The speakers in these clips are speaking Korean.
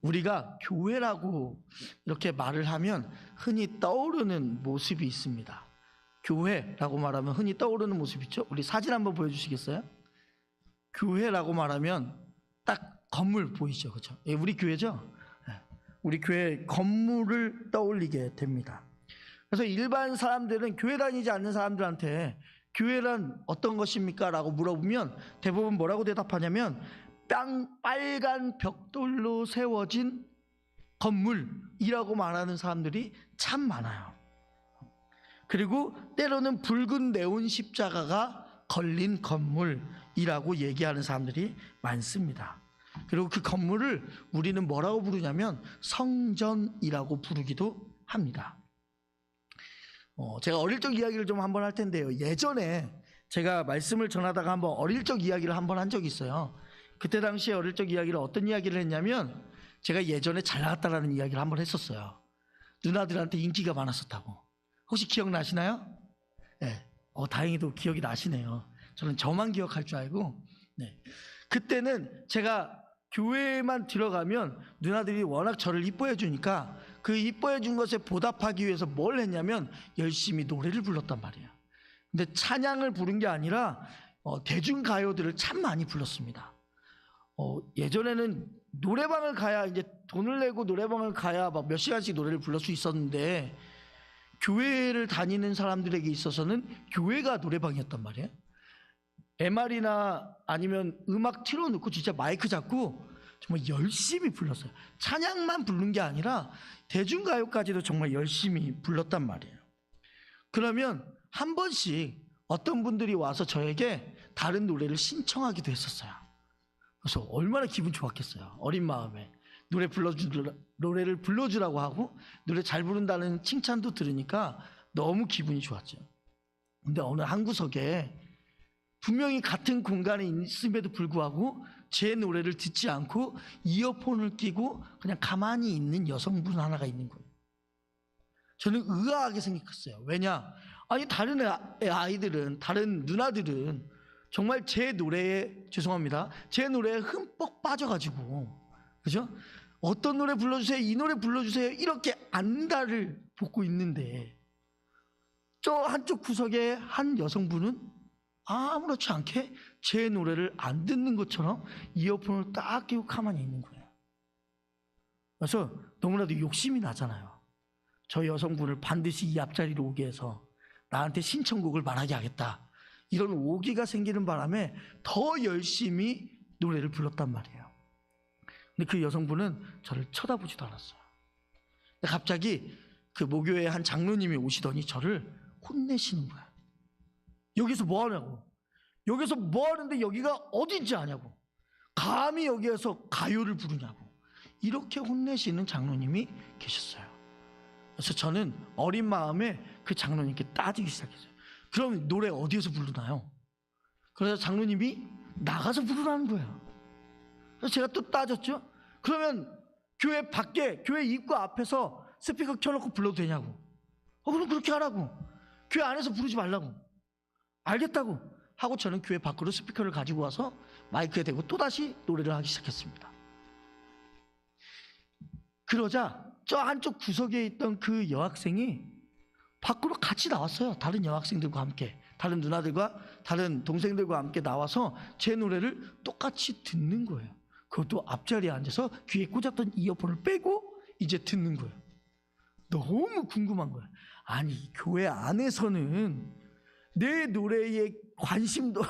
우리가 교회라고 이렇게 말을 하면 흔히 떠오르는 모습이 있습니다. 교회라고 말하면 흔히 떠오르는 모습 있죠? 우리 사진 한번 보여주시겠어요? 교회라고 말하면 딱 건물 보이죠, 그렇죠? 예, 우리 교회죠. 우리 교회 건물을 떠올리게 됩니다. 그래서 일반 사람들은 교회 다니지 않는 사람들한테 교회란 어떤 것입니까? 라고 물어보면 대부분 뭐라고 대답하냐면 빨간 벽돌로 세워진 건물이라고 말하는 사람들이 참 많아요. 그리고 때로는 붉은 네온 십자가가 걸린 건물이라고 얘기하는 사람들이 많습니다. 그리고 그 건물을 우리는 뭐라고 부르냐면 성전이라고 부르기도 합니다. 제가 어릴 적 이야기를 좀 한번 할 텐데요. 예전에 제가 말씀을 전하다가 한번 어릴 적 이야기를 한번 한 적이 있어요. 그때 당시에 어릴 적 이야기를 어떤 이야기를 했냐면 제가 예전에 잘 나갔다라는 이야기를 한번 했었어요. 누나들한테 인기가 많았었다고. 혹시 기억나시나요? 네. 다행히도 기억이 나시네요. 저는 저만 기억할 줄 알고. 네. 그때는 제가 교회만 들어가면 누나들이 워낙 저를 이뻐해 주니까 그 이뻐해 준 것에 보답하기 위해서 뭘 했냐면 열심히 노래를 불렀단 말이에요. 근데 찬양을 부른 게 아니라 대중가요들을 참 많이 불렀습니다. 예전에는 노래방을 가야 이제 돈을 내고 노래방을 가야 막 몇 시간씩 노래를 불러 수 있었는데 교회를 다니는 사람들에게 있어서는 교회가 노래방이었단 말이에요. MR이나 아니면 음악 틀어놓고 진짜 마이크 잡고 정말 열심히 불렀어요. 찬양만 부른 게 아니라 대중가요까지도 정말 열심히 불렀단 말이에요. 그러면 한 번씩 어떤 분들이 와서 저에게 다른 노래를 신청하기도 했었어요. 그래서 얼마나 기분 좋았겠어요. 어린 마음에 노래를 불러주라고 하고 노래 잘 부른다는 칭찬도 들으니까 너무 기분이 좋았죠. 근데 어느 한 구석에 분명히 같은 공간에 있음에도 불구하고 제 노래를 듣지 않고 이어폰을 끼고 그냥 가만히 있는 여성분 하나가 있는 거예요. 저는 의아하게 생각했어요. 왜냐? 아니 다른 아이들은, 다른 누나들은 정말 제 노래에, 죄송합니다, 제 노래에 흠뻑 빠져가지고, 그죠? 어떤 노래 불러주세요, 이 노래 불러주세요, 이렇게 안달을 볶고 있는데 저 한쪽 구석에 한 여성분은 아무렇지 않게 제 노래를 안 듣는 것처럼 이어폰을 딱 끼고 가만히 있는 거예요. 그래서 너무나도 욕심이 나잖아요. 저 여성분을 반드시 이 앞자리로 오게 해서 나한테 신청곡을 말하게 하겠다, 이런 오기가 생기는 바람에 더 열심히 노래를 불렀단 말이에요. 근데 그 여성분은 저를 쳐다보지도 않았어요. 근데 갑자기 그 모교의 한 장로님이 오시더니 저를 혼내시는 거야. 여기서 뭐 하냐고, 여기서 뭐 하는데 여기가 어딘지 아냐고, 감히 여기에서 가요를 부르냐고, 이렇게 혼내시는 장로님이 계셨어요. 그래서 저는 어린 마음에 그 장로님께 따지기 시작했어요. 그럼 노래 어디에서 부르나요? 그래서 장로님이 나가서 부르라는 거예요. 그래서 제가 또 따졌죠. 그러면 교회 밖에, 교회 입구 앞에서 스피커 켜놓고 불러도 되냐고. 그럼 그렇게 하라고. 교회 안에서 부르지 말라고. 알겠다고 하고 저는 교회 밖으로 스피커를 가지고 와서 마이크에 대고 또다시 노래를 하기 시작했습니다. 그러자 저 한쪽 구석에 있던 그 여학생이 밖으로 같이 나왔어요. 다른 여학생들과 함께, 다른 누나들과 다른 동생들과 함께 나와서 제 노래를 똑같이 듣는 거예요. 그것도 앞자리에 앉아서 귀에 꽂았던 이어폰을 빼고 이제 듣는 거예요. 너무 궁금한 거예요. 아니 교회 안에서는 내 노래에 관심도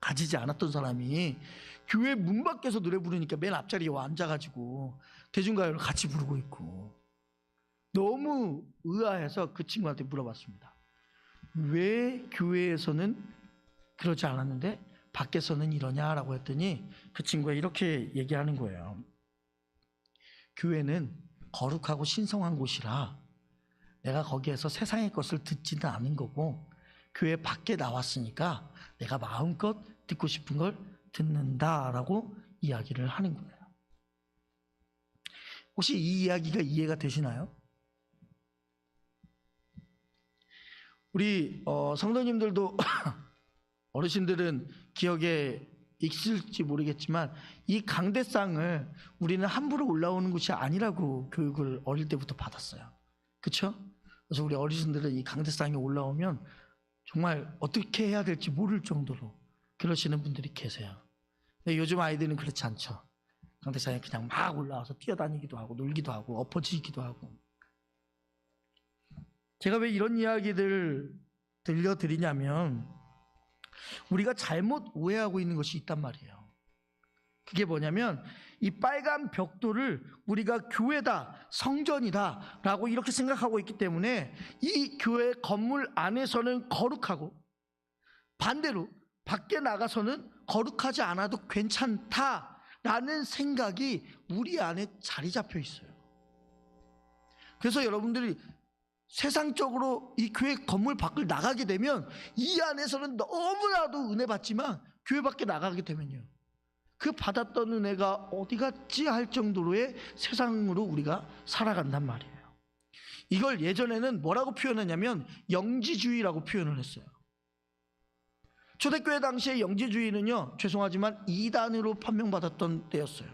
가지지 않았던 사람이 교회 문 밖에서 노래 부르니까 맨 앞자리에 와 앉아가지고 대중가요를 같이 부르고 있고, 너무 의아해서 그 친구한테 물어봤습니다. 왜 교회에서는 그러지 않았는데 밖에서는 이러냐라고 했더니 그 친구가 이렇게 얘기하는 거예요. 교회는 거룩하고 신성한 곳이라 내가 거기에서 세상의 것을 듣지는 않은 거고, 교회 밖에 나왔으니까 내가 마음껏 듣고 싶은 걸 듣는다라고 이야기를 하는 거예요. 혹시 이 이야기가 이해가 되시나요? 우리 성도님들도 어르신들은 기억에 있을지 모르겠지만 이 강대상을 우리는 함부로 올라오는 것이 아니라고 교육을 어릴 때부터 받았어요. 그렇죠? 그래서 우리 어르신들은 이 강대상에 올라오면 정말 어떻게 해야 될지 모를 정도로 그러시는 분들이 계세요. 근데 요즘 아이들은 그렇지 않죠. 강대상에 그냥 막 올라와서 뛰어다니기도 하고 놀기도 하고 엎어지기도 하고. 제가 왜 이런 이야기들 들려드리냐면 우리가 잘못 오해하고 있는 것이 있단 말이에요. 그게 뭐냐면 이 빨간 벽돌을 우리가 교회다, 성전이다 라고 이렇게 생각하고 있기 때문에 이 교회 건물 안에서는 거룩하고 반대로 밖에 나가서는 거룩하지 않아도 괜찮다라는 생각이 우리 안에 자리 잡혀 있어요. 그래서 여러분들이 세상적으로 이 교회 건물 밖을 나가게 되면 이 안에서는 너무나도 은혜 받지만 교회 밖에 나가게 되면요, 그 받았던 은혜가 어디 갔지 할 정도로의 세상으로 우리가 살아간단 말이에요. 이걸 예전에는 뭐라고 표현했냐면 영지주의라고 표현을 했어요. 초대교회 당시에 영지주의는요, 죄송하지만 이단으로 판명받았던 때였어요.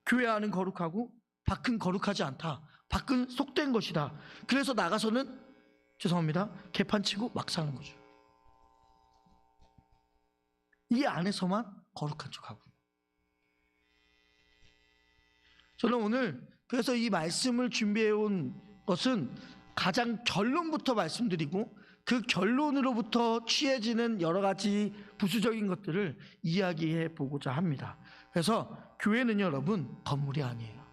교회 안은 거룩하고 밖은 거룩하지 않다, 밖은 속된 것이다. 그래서 나가서는 죄송합니다, 개판치고 막 사는 거죠. 이 안에서만 거룩한 척하고. 저는 오늘 그래서 이 말씀을 준비해 온 것은 가장 결론부터 말씀드리고 그 결론으로부터 취해지는 여러 가지 부수적인 것들을 이야기해 보고자 합니다. 그래서 교회는 여러분 건물이 아니에요.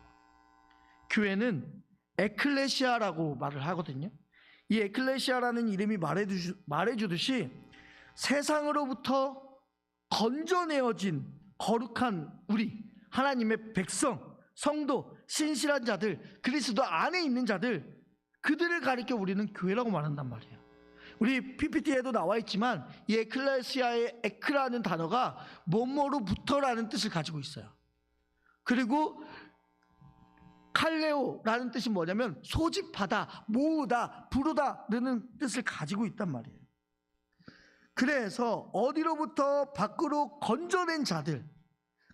교회는 에클레시아라고 말을 하거든요. 이 에클레시아라는 이름이 말해주듯이 세상으로부터 건져내어진 거룩한 우리 하나님의 백성, 성도, 신실한 자들, 그리스도 안에 있는 자들, 그들을 가리켜 우리는 교회라고 말한단 말이에요. 우리 PPT에도 나와 있지만 이 에클레시아의 에크라는 단어가 뭐뭐로부터라는 뜻을 가지고 있어요. 그리고 칼레오라는 뜻이 뭐냐면 소집하다, 모으다, 부르다라는 뜻을 가지고 있단 말이에요. 그래서 어디로부터 밖으로 건져낸 자들,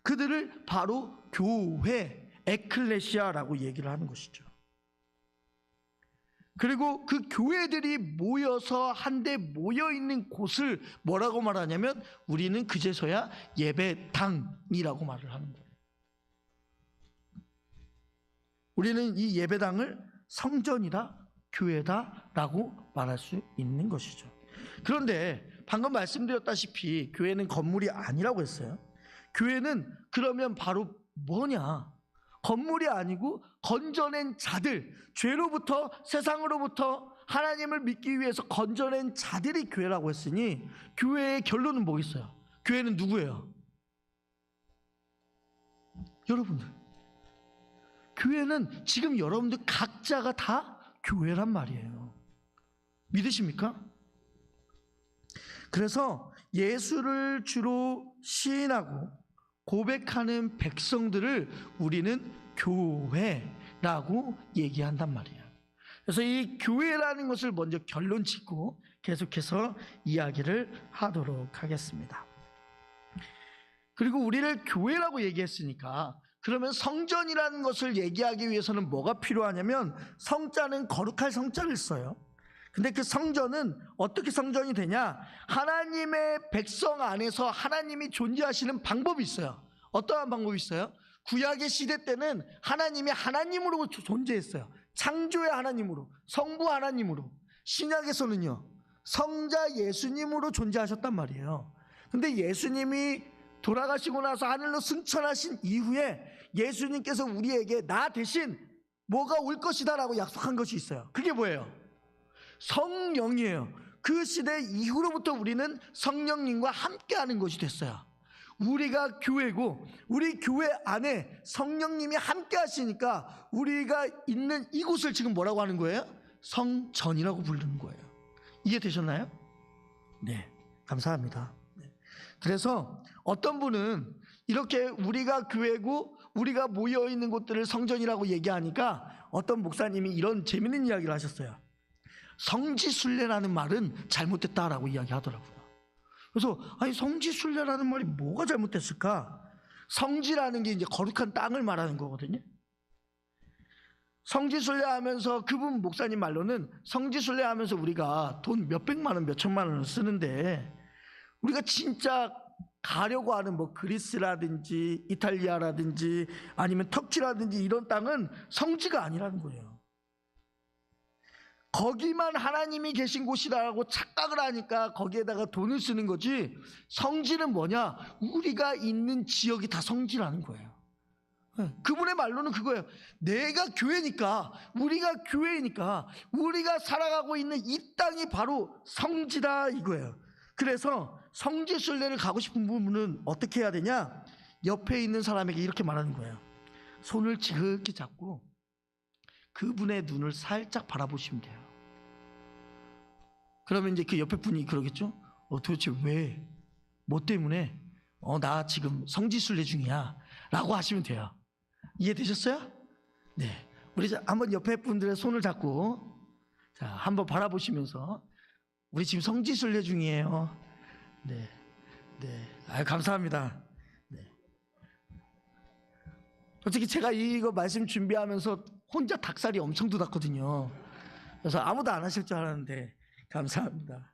그들을 바로 교회, 에클레시아라고 얘기를 하는 것이죠. 그리고 그 교회들이 모여서 한데 모여있는 곳을 뭐라고 말하냐면 우리는 그제서야 예배당이라고 말을 하는 거예요. 우리는 이 예배당을 성전이다, 교회다라고 말할 수 있는 것이죠. 그런데 방금 말씀드렸다시피 교회는 건물이 아니라고 했어요. 교회는 그러면 바로 뭐냐? 건물이 아니고 건져낸 자들, 죄로부터, 세상으로부터 하나님을 믿기 위해서 건져낸 자들이 교회라고 했으니 교회의 결론은 뭐겠어요? 교회는 누구예요? 여러분들. 교회는 지금 여러분들 각자가 다 교회란 말이에요. 믿으십니까? 그래서 예수를 주로 시인하고 고백하는 백성들을 우리는 교회라고 얘기한단 말이에요. 그래서 이 교회라는 것을 먼저 결론 짓고 계속해서 이야기를 하도록 하겠습니다. 그리고 우리를 교회라고 얘기했으니까 그러면 성전이라는 것을 얘기하기 위해서는 뭐가 필요하냐면 성자는 거룩할 성자를 써요. 근데 그 성전은 어떻게 성전이 되냐? 하나님의 백성 안에서 하나님이 존재하시는 방법이 있어요. 어떠한 방법이 있어요? 구약의 시대 때는 하나님이 하나님으로 존재했어요. 창조의 하나님으로, 성부 하나님으로. 신약에서는요, 성자 예수님으로 존재하셨단 말이에요. 근데 예수님이 돌아가시고 나서 하늘로 승천하신 이후에 예수님께서 우리에게 나 대신 뭐가 올 것이다 라고 약속한 것이 있어요. 그게 뭐예요? 성령이에요. 그 시대 이후로부터 우리는 성령님과 함께하는 것이 됐어요. 우리가 교회고 우리 교회 안에 성령님이 함께 하시니까 우리가 있는 이곳을 지금 뭐라고 하는 거예요? 성전이라고 부르는 거예요. 이해되셨나요? 네, 감사합니다. 그래서 어떤 분은 이렇게 우리가 교회고 우리가 모여있는 곳들을 성전이라고 얘기하니까 어떤 목사님이 이런 재밌는 이야기를 하셨어요. 성지순례라는 말은 잘못됐다라고 이야기하더라고요. 그래서 아니 성지순례라는 말이 뭐가 잘못됐을까? 성지라는 게 이제 거룩한 땅을 말하는 거거든요. 성지순례하면서 그분 목사님 말로는 성지순례하면서 우리가 돈 몇백만 원, 몇천만 원을 쓰는데 우리가 진짜 가려고 하는 뭐 그리스라든지 이탈리아라든지 아니면 터키라든지 이런 땅은 성지가 아니라는 거예요. 거기만 하나님이 계신 곳이라고 착각을 하니까 거기에다가 돈을 쓰는 거지, 성지는 뭐냐? 우리가 있는 지역이 다 성지라는 거예요. 그분의 말로는 그거예요. 내가 교회니까, 우리가 교회니까 우리가 살아가고 있는 이 땅이 바로 성지다 이거예요. 그래서 성지순례를 가고 싶은 분은 어떻게 해야 되냐? 옆에 있는 사람에게 이렇게 말하는 거예요. 손을 지극히 잡고 그분의 눈을 살짝 바라보시면 돼요. 그러면 이제 그 옆에 분이 그러겠죠? 도대체 왜? 뭐 때문에? 나 지금 성지순례 중이야 라고 하시면 돼요. 이해되셨어요? 네. 우리 한번 옆에 분들의 손을 잡고 자, 한번 바라보시면서 우리 지금 성지순례 중이에요. 네. 네. 감사합니다. 네. 솔직히 제가 이거 말씀 준비하면서 혼자 닭살이 엄청 돋았거든요. 그래서 아무도 안 하실 줄 알았는데 감사합니다.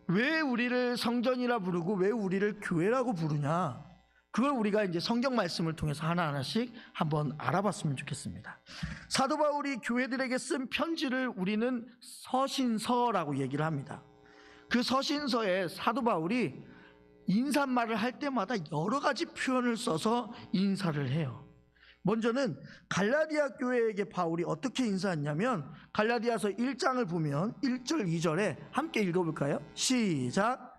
왜 우리를 성전이라 부르고 왜 우리를 교회라고 부르냐? 그걸 우리가 이제 성경 말씀을 통해서 하나하나씩 한번 알아봤으면 좋겠습니다. 사도 바울이 교회들에게 쓴 편지를 우리는 서신서라고 얘기를 합니다. 그 서신서에 사도 바울이 인사말을 할 때마다 여러 가지 표현을 써서 인사를 해요. 먼저는 갈라디아 교회에게 바울이 어떻게 인사했냐면 갈라디아서 1장을 보면 1절 2절에 함께 읽어볼까요? 시작.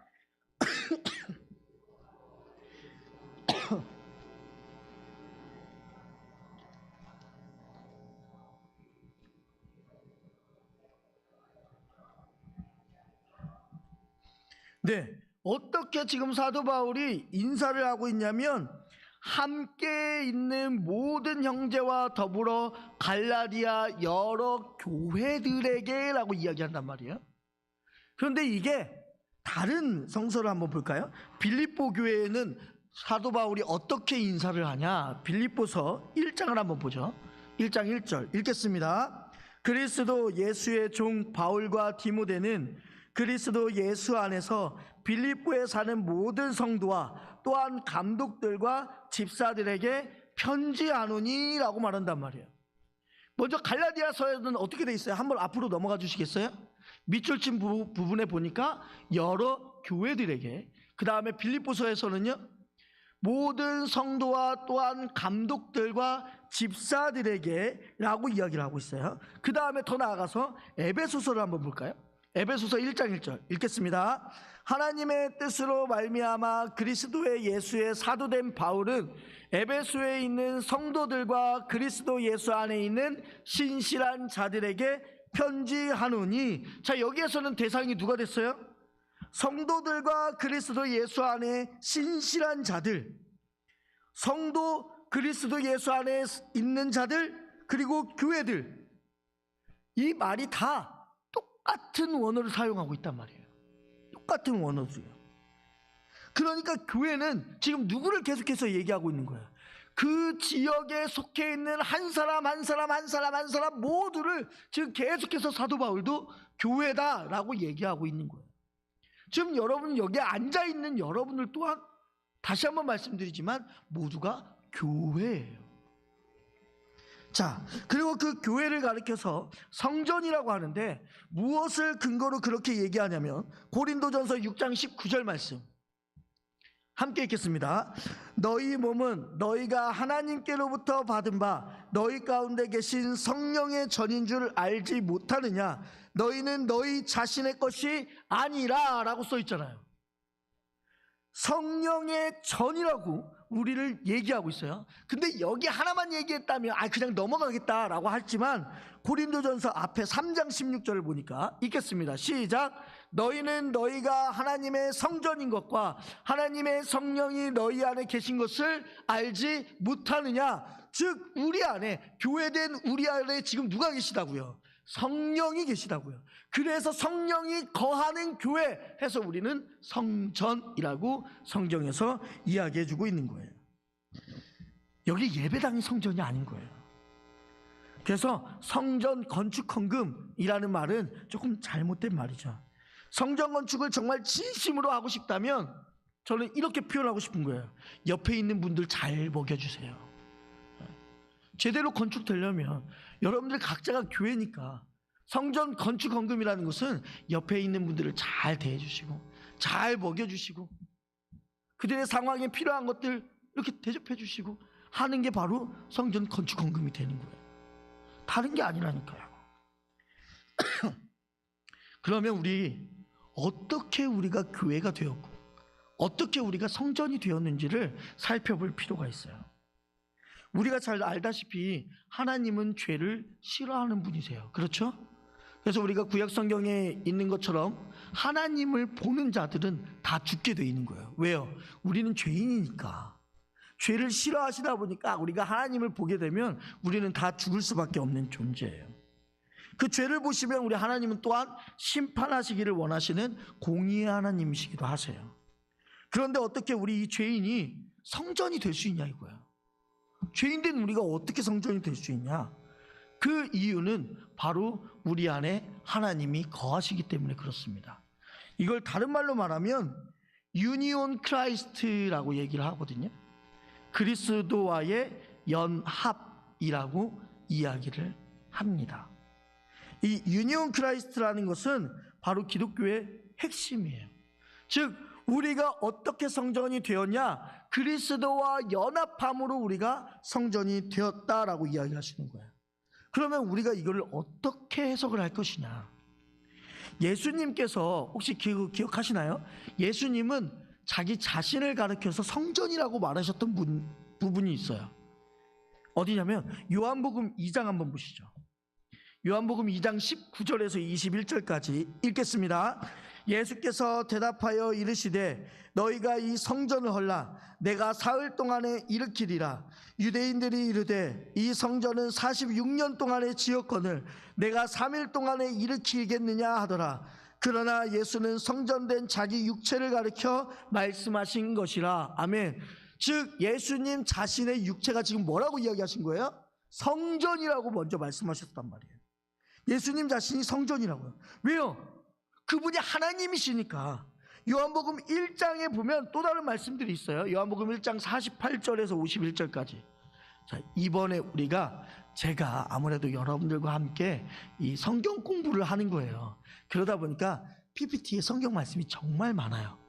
네, 어떻게 지금 사도 바울이 인사를 하고 있냐면 함께 있는 모든 형제와 더불어 갈라디아 여러 교회들에게 라고 이야기한단 말이에요. 그런데 이게 다른 성서를 한번 볼까요? 빌립보 교회에는 사도 바울이 어떻게 인사를 하냐? 빌립보서 1장을 한번 보죠. 1장 1절 읽겠습니다. 그리스도 예수의 종 바울과 디모데는 그리스도 예수 안에서 빌립보에 사는 모든 성도와 또한 감독들과 집사들에게 편지하노니 라고 말한단 말이에요. 먼저 갈라디아서에는 어떻게 돼 있어요? 한번 앞으로 넘어가 주시겠어요? 밑줄 친 부분에 보니까 여러 교회들에게, 그 다음에 빌립보서에서는요 모든 성도와 또한 감독들과 집사들에게 라고 이야기를 하고 있어요. 그 다음에 더 나아가서 에베소서를 한번 볼까요? 에베소서 1장 1절 읽겠습니다. 하나님의 뜻으로 말미암아 그리스도의 예수의 사도된 바울은 에베소에 있는 성도들과 그리스도 예수 안에 있는 신실한 자들에게 편지하노니. 자, 여기에서는 대상이 누가 됐어요? 성도들과 그리스도 예수 안에 신실한 자들, 성도 그리스도 예수 안에 있는 자들, 그리고 교회들, 이 말이 다 똑같은 원어를 사용하고 있단 말이에요. 똑같은 원어들이요. 그러니까 교회는 지금 누구를 계속해서 얘기하고 있는 거예요? 그 지역에 속해 있는 한 사람 모두를 지금 계속해서 사도 바울도 교회다라고 얘기하고 있는 거예요. 지금 여러분 여기에 앉아있는 여러분들 또한 다시 한번 말씀드리지만 모두가 교회예요. 자, 그리고 그 교회를 가리켜서 성전이라고 하는데 무엇을 근거로 그렇게 얘기하냐면 고린도전서 6장 19절 말씀 함께 읽겠습니다. 너희 몸은 너희가 하나님께로부터 받은 바 너희 가운데 계신 성령의 전인 줄 알지 못하느냐? 너희는 너희 자신의 것이 아니라 라고 써 있잖아요. 성령의 전이라고 우리를 얘기하고 있어요. 근데 여기 하나만 얘기했다면 그냥 넘어가겠다라고 했지만 고린도전서 앞에 3장 16절을 보니까 읽겠습니다. 시작. 너희는 너희가 하나님의 성전인 것과 하나님의 성령이 너희 안에 계신 것을 알지 못하느냐? 즉 우리 안에, 교회된 우리 안에 지금 누가 계시다고요? 성령이 계시다고요. 그래서 성령이 거하는 교회 해서 우리는 성전이라고 성경에서 이야기해 주고 있는 거예요. 여기 예배당이 성전이 아닌 거예요. 그래서 성전 건축 헌금이라는 말은 조금 잘못된 말이죠. 성전 건축을 정말 진심으로 하고 싶다면 저는 이렇게 표현하고 싶은 거예요. 옆에 있는 분들 잘 먹여주세요. 제대로 건축되려면 여러분들 각자가 교회니까 성전 건축 헌금이라는 것은 옆에 있는 분들을 잘 대해주시고 잘 먹여주시고 그들의 상황에 필요한 것들 이렇게 대접해 주시고 하는 게 바로 성전 건축 헌금이 되는 거예요. 다른 게 아니라니까요. 그러면 어떻게 우리가 교회가 되었고 어떻게 우리가 성전이 되었는지를 살펴볼 필요가 있어요. 우리가 잘 알다시피 하나님은 죄를 싫어하는 분이세요. 그렇죠? 그래서 우리가 구약 성경에 있는 것처럼 하나님을 보는 자들은 다 죽게 돼 있는 거예요. 왜요? 우리는 죄인이니까. 죄를 싫어하시다 보니까 우리가 하나님을 보게 되면 우리는 다 죽을 수밖에 없는 존재예요. 그 죄를 보시면 우리 하나님은 또한 심판하시기를 원하시는 공의의 하나님이시기도 하세요. 그런데 어떻게 우리 이 죄인이 성전이 될 수 있냐 이거예요. 죄인된 우리가 어떻게 성전이 될 수 있냐? 그 이유는 바로 우리 안에 하나님이 거하시기 때문에 그렇습니다. 이걸 다른 말로 말하면 유니온 크라이스트라고 얘기를 하거든요. 그리스도와의 연합이라고 이야기를 합니다. 이 유니온 크라이스트라는 것은 바로 기독교의 핵심이에요. 즉 우리가 어떻게 성전이 되었냐? 그리스도와 연합함으로 우리가 성전이 되었다라고 이야기하시는 거예요. 그러면 우리가 이걸 어떻게 해석을 할 것이냐? 예수님께서 혹시 기억하시나요? 예수님은 자기 자신을 가리켜서 성전이라고 말하셨던 부분이 있어요. 어디냐면 요한복음 2장 한번 보시죠. 요한복음 2장 19절에서 21절까지 읽겠습니다. 예수께서 대답하여 이르시되 너희가 이 성전을 헐라 내가 사흘 동안에 일으키리라. 유대인들이 이르되 이 성전은 46년 동안에 지었거늘 내가 3일 동안에 일으키겠느냐 하더라. 그러나 예수는 성전된 자기 육체를 가리켜 말씀하신 것이라. 아멘. 즉 예수님 자신의 육체가 지금 뭐라고 이야기하신 거예요? 성전이라고 먼저 말씀하셨단 말이에요. 예수님 자신이 성전이라고요. 왜요? 그분이 하나님이시니까. 요한복음 1장에 보면 또 다른 말씀들이 있어요. 요한복음 1장 48절에서 51절까지. 자, 이번에 제가 아무래도 여러분들과 함께 이 성경 공부를 하는 거예요. 그러다 보니까 PPT에 성경 말씀이 정말 많아요.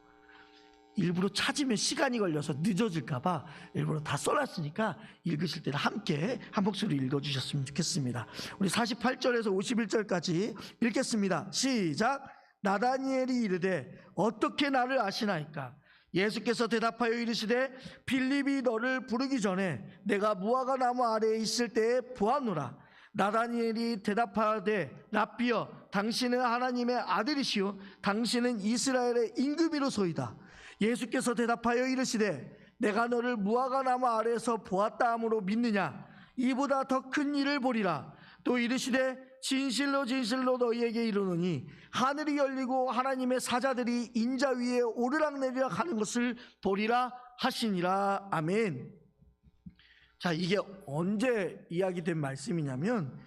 일부러 찾으면 시간이 걸려서 늦어질까봐 일부러 다 써놨으니까 읽으실 때는 함께 한 목소리 읽어주셨으면 좋겠습니다. 우리 48절에서 51절까지 읽겠습니다. 시작. 나다니엘이 이르되 어떻게 나를 아시나이까? 예수께서 대답하여 이르시되 빌립이 너를 부르기 전에 내가 무화과 나무 아래에 있을 때에 보았노라. 나다니엘이 대답하되 랍비여 당신은 하나님의 아들이시오 당신은 이스라엘의 임금이로소이다. 예수께서 대답하여 이르시되 내가 너를 무화과 나무 아래에서 보았다 함으로 믿느냐? 이보다 더 큰 일을 보리라. 또 이르시되 진실로 진실로 너희에게 이르노니 하늘이 열리고 하나님의 사자들이 인자 위에 오르락내리락 하는 것을 보리라 하시니라. 아멘. 자, 이게 언제 이야기된 말씀이냐면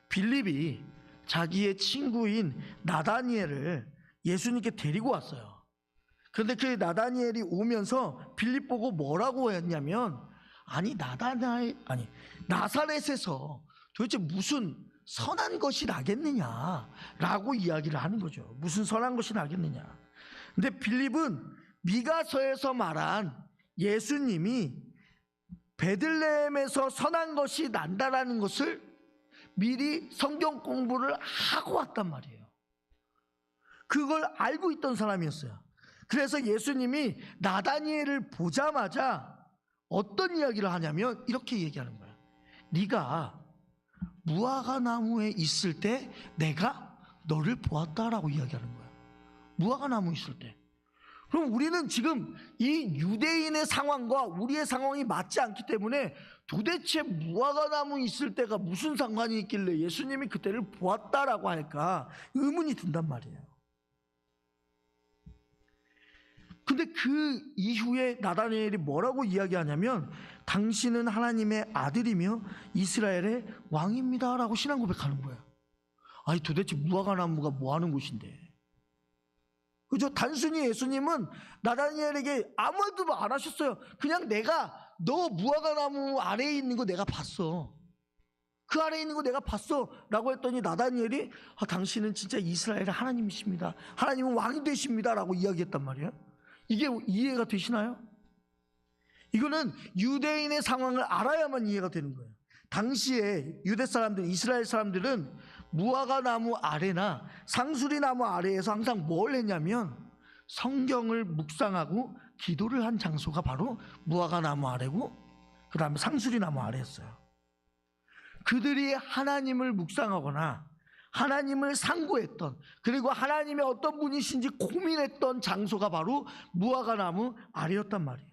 빌립이 자기의 친구인 나다니엘을 예수님께 데리고 왔어요. 그런데 그 나다니엘이 오면서 빌립 보고 뭐라고 했냐면 나사렛에서 도대체 무슨 선한 것이 나겠느냐라고 이야기를 하는 거죠. 무슨 선한 것이 나겠느냐. 근데 빌립은 미가서에서 말한 예수님이 베들레헴에서 선한 것이 난다라는 것을 미리 성경 공부를 하고 왔단 말이에요. 그걸 알고 있던 사람이었어요. 그래서 예수님이 나다니엘을 보자마자 어떤 이야기를 하냐면 이렇게 얘기하는 거예요. 네가 무화과 나무에 있을 때 내가 너를 보았다라고 이야기하는 거예요. 무화과 나무에 있을 때. 그럼 우리는 지금 이 유대인의 상황과 우리의 상황이 맞지 않기 때문에 도대체 무화과나무 있을 때가 무슨 상관이 있길래 예수님이 그때를 보았다라고 할까 의문이 든단 말이에요. 근데 그 이후에 나다니엘이 뭐라고 이야기하냐면 당신은 하나님의 아들이며 이스라엘의 왕입니다 라고 신앙 고백하는 거예요. 아니 도대체 무화과나무가 뭐 하는 곳인데, 그죠? 단순히 예수님은 나다니엘에게 아무 말도 안 하셨어요. 그냥 내가 너 무화과나무 아래에 있는 거 내가 봤어, 그 아래에 있는 거 내가 봤어 라고 했더니 나다니엘이 당신은 진짜 이스라엘의 하나님이십니다, 하나님은 왕이 되십니다 라고 이야기했단 말이에요. 이게 이해가 되시나요? 이거는 유대인의 상황을 알아야만 이해가 되는 거예요. 당시에 유대 사람들, 이스라엘 사람들은 무화과나무 아래나 상수리나무 아래에서 항상 뭘 했냐면 성경을 묵상하고 기도를 한 장소가 바로 무화과나무 아래고 그 다음에 상수리나무 아래였어요. 그들이 하나님을 묵상하거나 하나님을 상고했던, 그리고 하나님의 어떤 분이신지 고민했던 장소가 바로 무화과나무 아래였단 말이에요.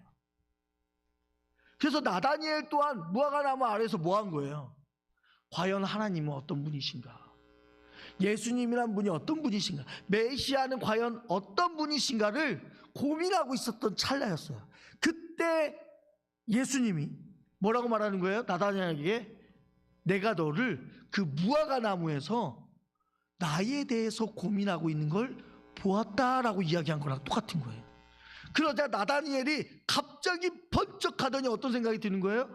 그래서 나다니엘 또한 무화과나무 아래에서 뭐 한 거예요? 과연 하나님은 어떤 분이신가? 예수님이란 분이 어떤 분이신가? 메시아는 과연 어떤 분이신가를 고민하고 있었던 찰나였어요. 그때 예수님이 뭐라고 말하는 거예요? 나다니엘에게 내가 너를 그 무화과나무에서 나에 대해서 고민하고 있는 걸 보았다라고 이야기한 거랑 똑같은 거예요. 그러자 나다니엘이 갑자기 번쩍하더니 어떤 생각이 드는 거예요?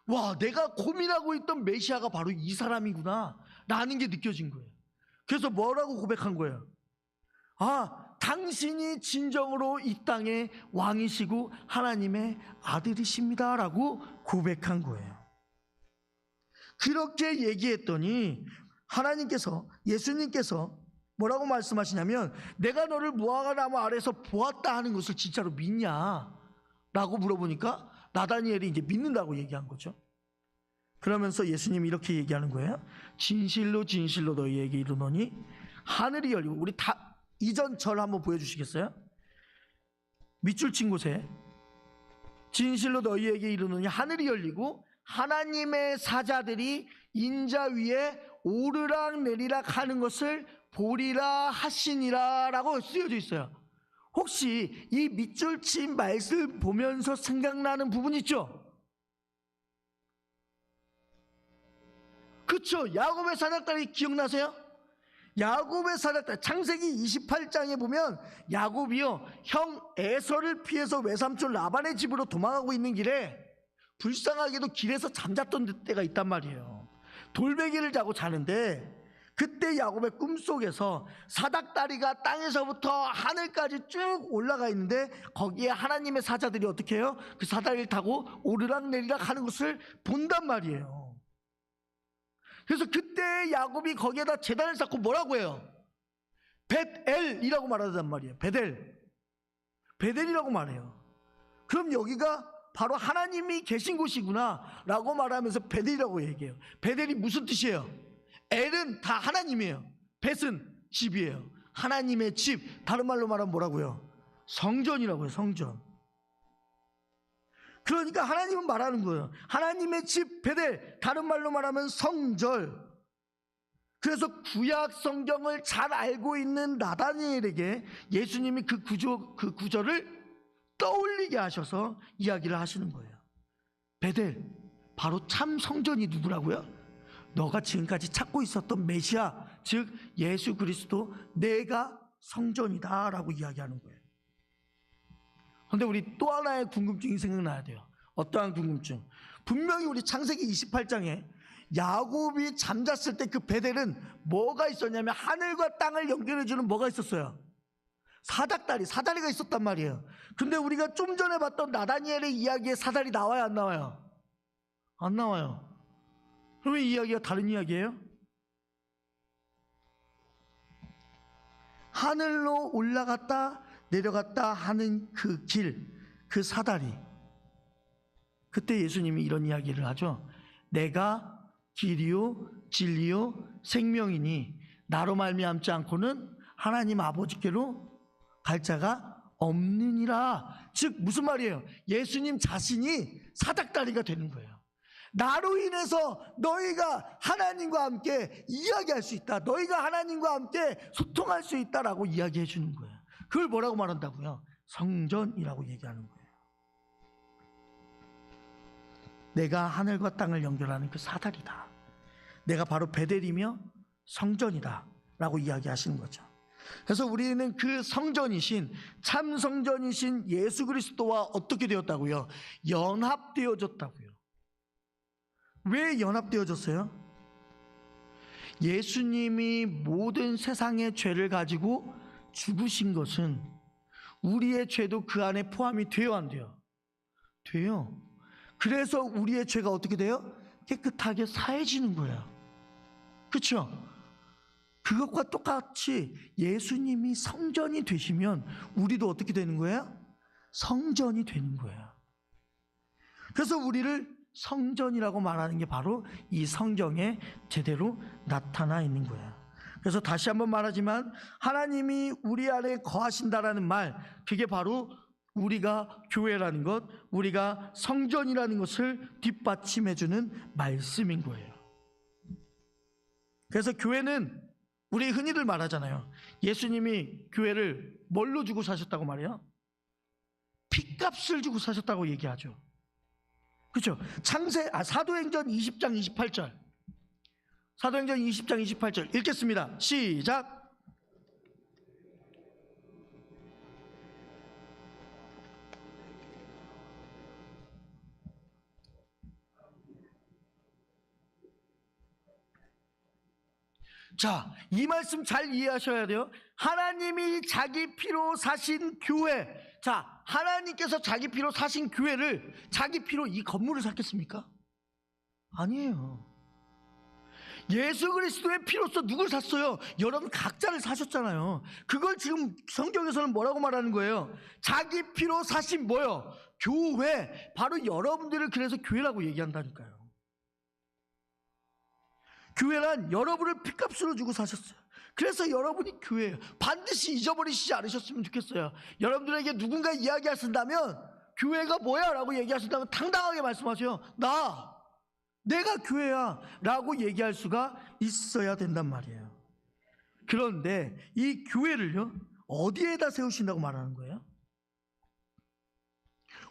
와, 내가 고민하고 있던 메시아가 바로 이 사람이구나 라는 게 느껴진 거예요. 그래서 뭐라고 고백한 거예요? 당신이 진정으로 이 땅의 왕이시고 하나님의 아들이십니다 라고 고백한 거예요. 그렇게 얘기했더니 하나님께서, 예수님께서 뭐라고 말씀하시냐면 내가 너를 무화과나무 아래에서 보았다 하는 것을 진짜로 믿냐? 라고 물어보니까 나다니엘이 이제 믿는다고 얘기한 거죠. 그러면서 예수님이 이렇게 얘기하는 거예요. 진실로 진실로 너희에게 이르노니 하늘이 열리고, 우리 다 이전 절 한번 보여주시겠어요? 밑줄 친 곳에 진실로 너희에게 이르노니 하늘이 열리고 하나님의 사자들이 인자 위에 오르락 내리락 하는 것을 보리라 하시니라 라고 쓰여져 있어요. 혹시 이 밑줄 친 말씀 보면서 생각나는 부분 있죠? 그쵸? 야곱의 사닥다리 기억나세요? 야곱의 사닥다리, 창세기 28장에 보면 야곱이요 형 에서를 피해서 외삼촌 라반의 집으로 도망가고 있는 길에 불쌍하게도 길에서 잠잤던 때가 있단 말이에요. 돌베개를 자고 자는데 그때 야곱의 꿈속에서 사닥다리가 땅에서부터 하늘까지 쭉 올라가 있는데 거기에 하나님의 사자들이 어떻게 해요? 그 사다리를 타고 오르락내리락 하는 것을 본단 말이에요. 그래서 그때 야곱이 거기에다 제단을 쌓고 뭐라고 해요? 벳엘이라고 말하단 말이에요. 베델이라고 말해요. 그럼 여기가 바로 하나님이 계신 곳이구나 라고 말하면서 베델이라고 얘기해요. 베델이 무슨 뜻이에요? 엘은 다 하나님이에요. 벳은 집이에요. 하나님의 집, 다른 말로 말하면 뭐라고요? 성전이라고 해요. 성전. 그러니까 하나님은 말하는 거예요. 하나님의 집 베델, 다른 말로 말하면 성전. 그래서 구약 성경을 잘 알고 있는 나다니엘에게 예수님이 그 구절을 떠올리게 하셔서 이야기를 하시는 거예요. 베델, 바로 참 성전이 누구라고요? 너가 지금까지 찾고 있었던 메시아, 즉 예수 그리스도, 내가 성전이다 라고 이야기하는 거예요. 그런데 우리 또 하나의 궁금증이 생각나야 돼요. 어떠한 궁금증? 분명히 우리 창세기 28장에 야곱이 잠잤을 때 그 베델은 뭐가 있었냐면 하늘과 땅을 연결해주는 뭐가 있었어요? 사다리가 있었단 말이에요. 근데 우리가 좀 전에 봤던 나다니엘의 이야기에 사다리 나와요, 안 나와요? 안 나와요. 그러면 이 이야기가 다른 이야기예요? 하늘로 올라갔다 내려갔다 하는 그 길, 그 사다리. 그때 예수님이 이런 이야기를 하죠. 내가 길이요 진리요 생명이니 나로 말미암지 않고는 하나님 아버지께로 갈 자가 없느니라. 즉 무슨 말이에요? 예수님 자신이 사닥다리가 되는 거예요. 나로 인해서 너희가 하나님과 함께 이야기할 수 있다, 너희가 하나님과 함께 소통할 수 있다라고 이야기해 주는 거예요. 그걸 뭐라고 말한다고요? 성전이라고 얘기하는 거예요. 내가 하늘과 땅을 연결하는 그 사다리다, 내가 바로 베델이며 성전이다 라고 이야기하시는 거죠. 그래서 우리는 그 성전이신, 참 성전이신 예수 그리스도와 어떻게 되었다고요? 연합되어졌다고요. 왜 연합되어졌어요? 예수님이 모든 세상의 죄를 가지고 죽으신 것은 우리의 죄도 그 안에 포함이 돼요, 안 돼요? 돼요. 그래서 우리의 죄가 어떻게 돼요? 깨끗하게 사해지는 거예요. 그렇죠? 그것과 똑같이 예수님이 성전이 되시면 우리도 어떻게 되는 거예요? 성전이 되는 거예요. 그래서 우리를 성전이라고 말하는 게 바로 이 성경에 제대로 나타나 있는 거예요. 그래서 다시 한번 말하지만 하나님이 우리 안에 거하신다라는 말, 그게 바로 우리가 교회라는 것, 우리가 성전이라는 것을 뒷받침해주는 말씀인 거예요. 그래서 교회는 우리 흔히들 말하잖아요. 예수님이 교회를 뭘로 주고 사셨다고 말해요? 핏값을 주고 사셨다고 얘기하죠. 그렇죠? 사도행전 20장 28절, 사도행전 20장 28절 읽겠습니다. 시작. 자, 이 말씀 잘 이해하셔야 돼요. 하나님이 자기 피로 사신 교회, 자, 하나님께서 자기 피로 사신 교회를 자기 피로 이 건물을 샀겠습니까? 아니에요. 예수 그리스도의 피로써 누굴 샀어요? 여러분 각자를 사셨잖아요. 그걸 지금 성경에서는 뭐라고 말하는 거예요? 자기 피로 사신 뭐요? 교회. 바로 여러분들을 그래서 교회라고 얘기한다니까요. 교회란 여러분을 핏값으로 주고 사셨어요. 그래서 여러분이 교회예요. 반드시 잊어버리시지 않으셨으면 좋겠어요. 여러분들에게 누군가 이야기하신다면 교회가 뭐야? 라고 얘기하신다면 당당하게 말씀하세요. 내가 교회야 라고 얘기할 수가 있어야 된단 말이에요. 그런데 이 교회를요, 어디에다 세우신다고 말하는 거예요?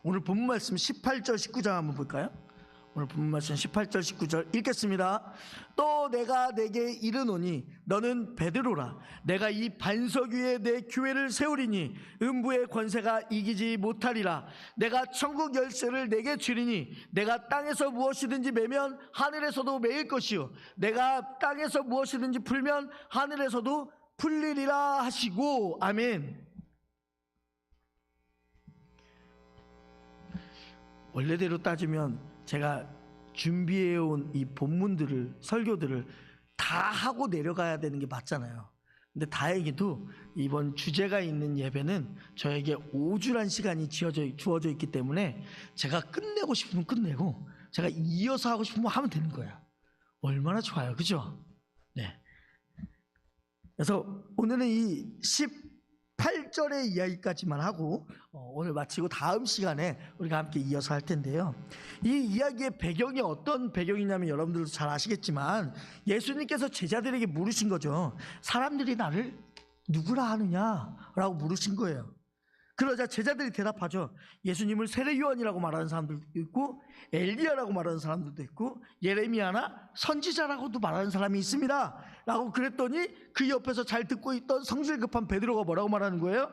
오늘 본문 말씀 18절 19장 한번 볼까요? 오늘 본문 말씀 18절 19절 읽겠습니다. 또 내가 내게 이르노니 너는 베드로라. 내가 이 반석 위에 내 교회를 세우리니 음부의 권세가 이기지 못하리라. 내가 천국 열쇠를 내게 주리니 내가 땅에서 무엇이든지 매면 하늘에서도 매일 것이요 내가 땅에서 무엇이든지 풀면 하늘에서도 풀리리라 하시고. 아멘. 원래대로 따지면 제가 준비해온 이 본문들을, 설교들을 다 하고 내려가야 되는 게 맞잖아요. 근데 다행히도 이번 주제가 있는 예배는 저에게 5주란 시간이 주어져 있기 때문에 제가 끝내고 싶으면 끝내고 제가 이어서 하고 싶으면 하면 되는 거예요. 얼마나 좋아요, 그죠? 네. 그래서 오늘은 이 18절의 이야기까지만 하고 오늘 마치고 다음 시간에 우리가 함께 이어서 할 텐데요. 이 이야기의 배경이 어떤 배경이냐면 여러분들도 잘 아시겠지만 예수님께서 제자들에게 물으신 거죠. 사람들이 나를 누구라 하느냐라고 물으신 거예요. 그러자 제자들이 대답하죠. 예수님을 세례요한이라고 말하는 사람들도 있고 엘리야라고 말하는 사람들도 있고 예레미야나 선지자라고도 말하는 사람이 있습니다 라고 그랬더니 그 옆에서 잘 듣고 있던 성질 급한 베드로가 뭐라고 말하는 거예요?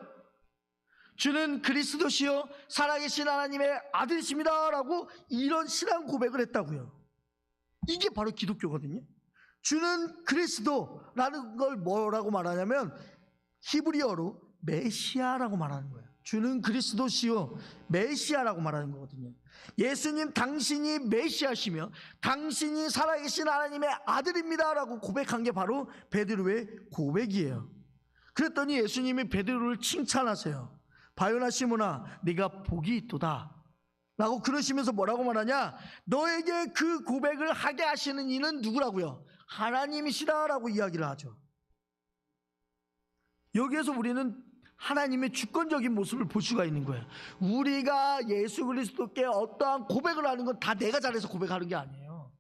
주는 그리스도시요 살아계신 하나님의 아들이십니다 라고 이런 신앙 고백을 했다고요. 이게 바로 기독교거든요. 주는 그리스도라는 걸 뭐라고 말하냐면 히브리어로 메시아라고 말하는 거예요. 주는 그리스도시요 메시아라고 말하는 거거든요. 예수님 당신이 메시아시며 당신이 살아계신 하나님의 아들입니다 라고 고백한 게 바로 베드로의 고백이에요. 그랬더니 예수님이 베드로를 칭찬하세요. 바요나 시몬아 네가 복이 있도다 라고 그러시면서 뭐라고 말하냐, 너에게 그 고백을 하게 하시는 이는 누구라고요? 하나님이시다 라고 이야기를 하죠. 여기에서 우리는 하나님의 주권적인 모습을 볼 수가 있는 거예요. 우리가 예수 그리스도께 어떠한 고백을 하는 건 다 내가 잘해서 고백하는 게 아니에요.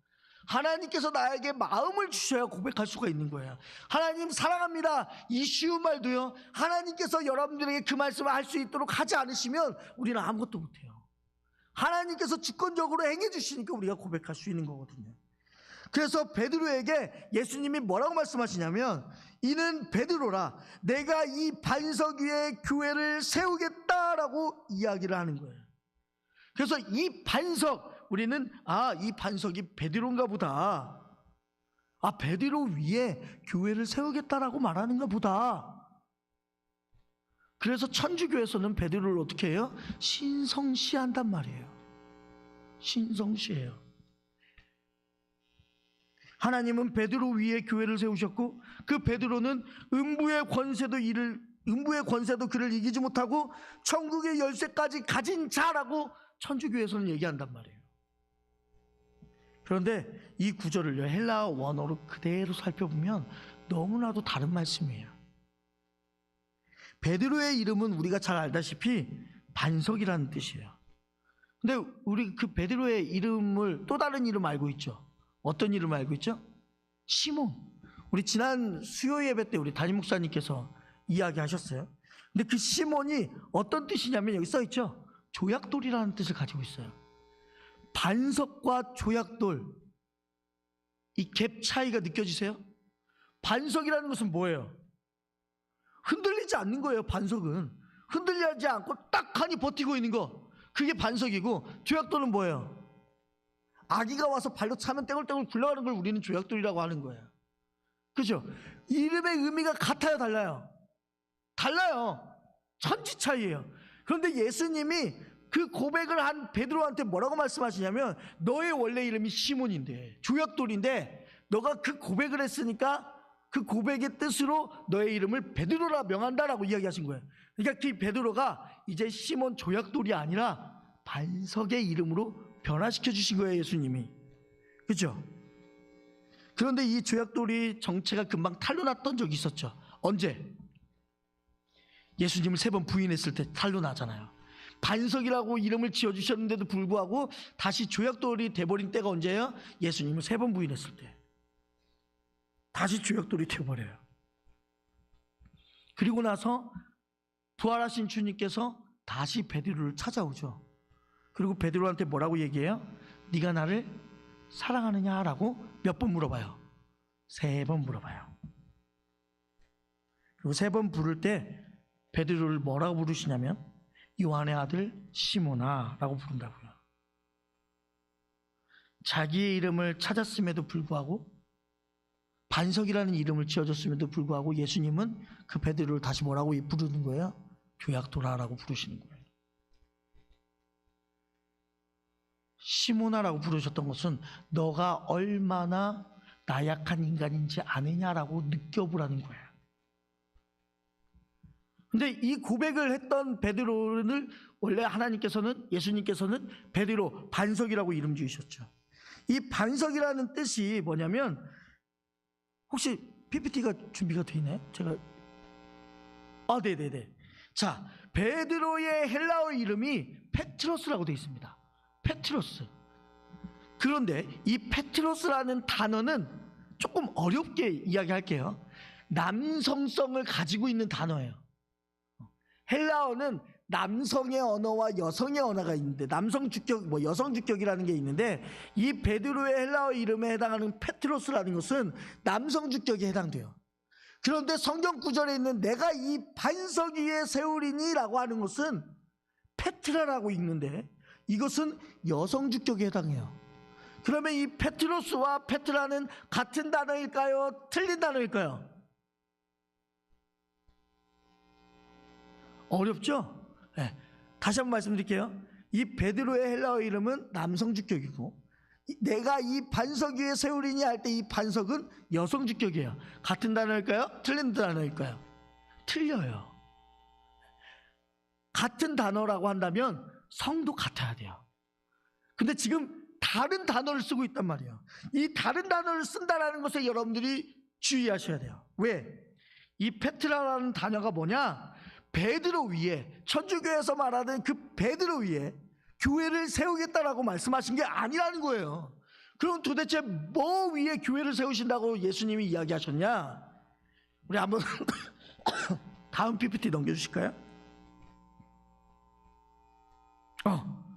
하나님께서 나에게 마음을 주셔야 고백할 수가 있는 거예요. 하나님 사랑합니다, 이 쉬운 말도요, 하나님께서 여러분들에게 그 말씀을 할 수 있도록 하지 않으시면 우리는 아무것도 못해요. 하나님께서 주권적으로 행해 주시니까 우리가 고백할 수 있는 거거든요. 그래서 베드로에게 예수님이 뭐라고 말씀하시냐면, 이는 베드로라, 내가 이 반석 위에 교회를 세우겠다라고 이야기를 하는 거예요. 그래서 이 반석, 우리는 이 반석이 베드로인가 보다, 베드로 위에 교회를 세우겠다라고 말하는가 보다. 그래서 천주교에서는 베드로를 어떻게 해요? 신성시한단 말이에요. 신성시해요. 하나님은 베드로 위에 교회를 세우셨고, 그 베드로는 음부의 권세도 그를 이기지 못하고 천국의 열쇠까지 가진 자라고 천주교에서는 얘기한단 말이에요. 그런데 이 구절을요, 헬라어 원어로 그대로 살펴보면 너무나도 다른 말씀이에요. 베드로의 이름은 우리가 잘 알다시피 반석이라는 뜻이에요. 근데 우리 그 베드로의 이름을 또 다른 이름 알고 있죠. 어떤 이름 알고 있죠? 시몬. 우리 지난 수요 예배 때 우리 담임 목사님께서 이야기하셨어요. 근데 그 시몬이 어떤 뜻이냐면 여기 써 있죠. 조약돌이라는 뜻을 가지고 있어요. 반석과 조약돌, 이 갭 차이가 느껴지세요? 반석이라는 것은 뭐예요? 흔들리지 않는 거예요. 반석은 흔들리지 않고 딱하니 버티고 있는 거, 그게 반석이고, 조약돌은 뭐예요? 아기가 와서 발로 차면 떼굴떼굴 굴러가는 걸 우리는 조약돌이라고 하는 거예요. 그죠? 이름의 의미가 같아요, 달라요? 달라요. 천지 차이예요. 그런데 예수님이 그 고백을 한 베드로한테 뭐라고 말씀하시냐면, 너의 원래 이름이 시몬인데, 조약돌인데, 너가 그 고백을 했으니까 그 고백의 뜻으로 너의 이름을 베드로라 명한다라고 이야기하신 거예요. 그러니까 그 베드로가 이제 시몬 조약돌이 아니라 반석의 이름으로 변화시켜 주신 거예요, 예수님이. 그죠? 그런데 이 조약돌이 정체가 금방 탄로났던 적이 있었죠. 언제? 예수님을 3번 부인했을 때 탄로나잖아요. 반석이라고 이름을 지어주셨는데도 불구하고 다시 조약돌이 돼버린 때가 언제예요? 예수님을 3번 부인했을 때 다시 조약돌이 되어버려요. 그리고 나서 부활하신 주님께서 다시 베드로를 찾아오죠. 그리고 베드로한테 뭐라고 얘기해요? 네가 나를 사랑하느냐라고 몇 번 물어봐요? 3번 물어봐요. 그리고 3번 부를 때 베드로를 뭐라고 부르시냐면 요한의 아들 시몬아 라고 부른다고요. 자기의 이름을 찾았음에도 불구하고, 반석이라는 이름을 지어줬음에도 불구하고 예수님은 그 베드로를 다시 뭐라고 부르는 거예요? 조약돌아라고 부르시는 거예요. 시몬아라고 부르셨던 것은 너가 얼마나 나약한 인간인지 아느냐라고 느껴보라는 거예요. 근데 이 고백을 했던 베드로를 원래 하나님께서는, 예수님께서는 베드로, 반석이라고 이름 지으셨죠. 이 반석이라는 뜻이 뭐냐면, 혹시 PPT가 준비가 돼 있나요? 제가 네네네. 자, 베드로의 헬라어 이름이 페트로스라고 되어 있습니다. 페트로스. 그런데 이 페트로스라는 단어는 조금 어렵게 이야기할게요. 남성성을 가지고 있는 단어예요. 헬라어는 남성의 언어와 여성의 언어가 있는데, 남성 주격, 여성 주격이라는 게 있는데, 이 베드로의 헬라어 이름에 해당하는 페트로스라는 것은 남성 주격에 해당돼요. 그런데 성경 구절에 있는 내가 이 반석 위에 세우리니 라고 하는 것은 페트라라고 읽는데, 이것은 여성 주격에 해당해요. 그러면 이 페트로스와 페트라는 같은 단어일까요? 틀린 단어일까요? 어렵죠? 네. 다시 한번 말씀드릴게요. 이 베드로의 헬라어 이름은 남성 주격이고, 내가 이 반석 위에 세우리니 할 때 이 반석은 여성 주격이에요. 같은 단어일까요? 틀린 단어일까요? 틀려요. 같은 단어라고 한다면 성도 같아야 돼요. 근데 지금 다른 단어를 쓰고 있단 말이에요. 이 다른 단어를 쓴다는 것에 여러분들이 주의하셔야 돼요. 왜? 이 페트라라는 단어가 뭐냐? 베드로 위에, 천주교에서 말하는 그 베드로 위에 교회를 세우겠다라고 말씀하신 게 아니라는 거예요. 그럼 도대체 뭐 위에 교회를 세우신다고 예수님이 이야기하셨냐? 우리 한번 다음 PPT 넘겨주실까요?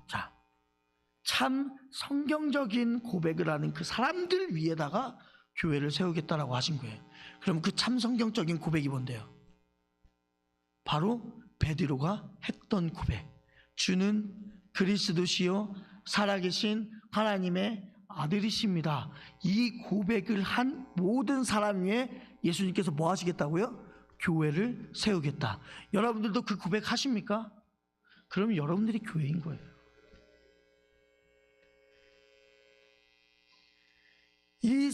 자, 참 성경적인 고백을 하는 그 사람들 위에다가 교회를 세우겠다라고 하신 거예요. 그럼 그 참 성경적인 고백이 뭔데요? 바로 베드로가 했던 고백. 주는 그리스도시요 살아계신 하나님의 아들이십니다. 이 고백을 한 모든 사람 위에 예수님께서 뭐 하시겠다고요? 교회를 세우겠다. 여러분들도 그 고백 하십니까? 그럼 여러분들이 교회인 거예요. 이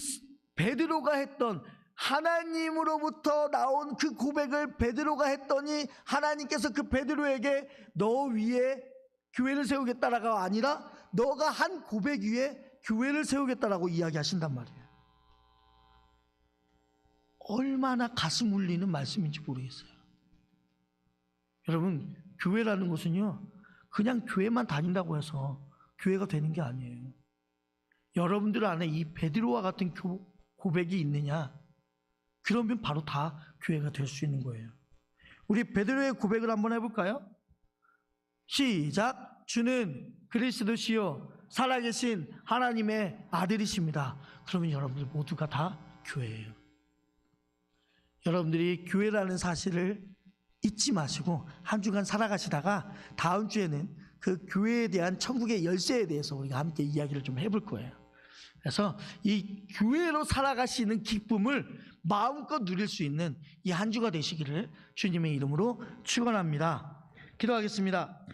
베드로가 했던, 하나님으로부터 나온 그 고백을 베드로가 했더니 하나님께서 그 베드로에게 너 위에 교회를 세우겠다라가 아니라 너가 한 고백 위에 교회를 세우겠다라고 이야기하신단 말이에요. 얼마나 가슴 울리는 말씀인지 모르겠어요. 여러분, 교회라는 것은요, 그냥 교회만 다닌다고 해서 교회가 되는 게 아니에요. 여러분들 안에 이 베드로와 같은 고백이 있느냐? 그러면 바로 다 교회가 될 수 있는 거예요. 우리 베드로의 고백을 한번 해볼까요? 시작. 주는 그리스도시요 살아계신 하나님의 아들이십니다. 그러면 여러분들 모두가 다 교회예요. 여러분들이 교회라는 사실을 잊지 마시고 한 주간 살아가시다가 다음 주에는 그 교회에 대한 천국의 열쇠에 대해서 우리가 함께 이야기를 좀 해볼 거예요. 그래서 이 교회로 살아가시는 기쁨을 마음껏 누릴 수 있는 이 한 주가 되시기를 주님의 이름으로 축원합니다. 기도하겠습니다.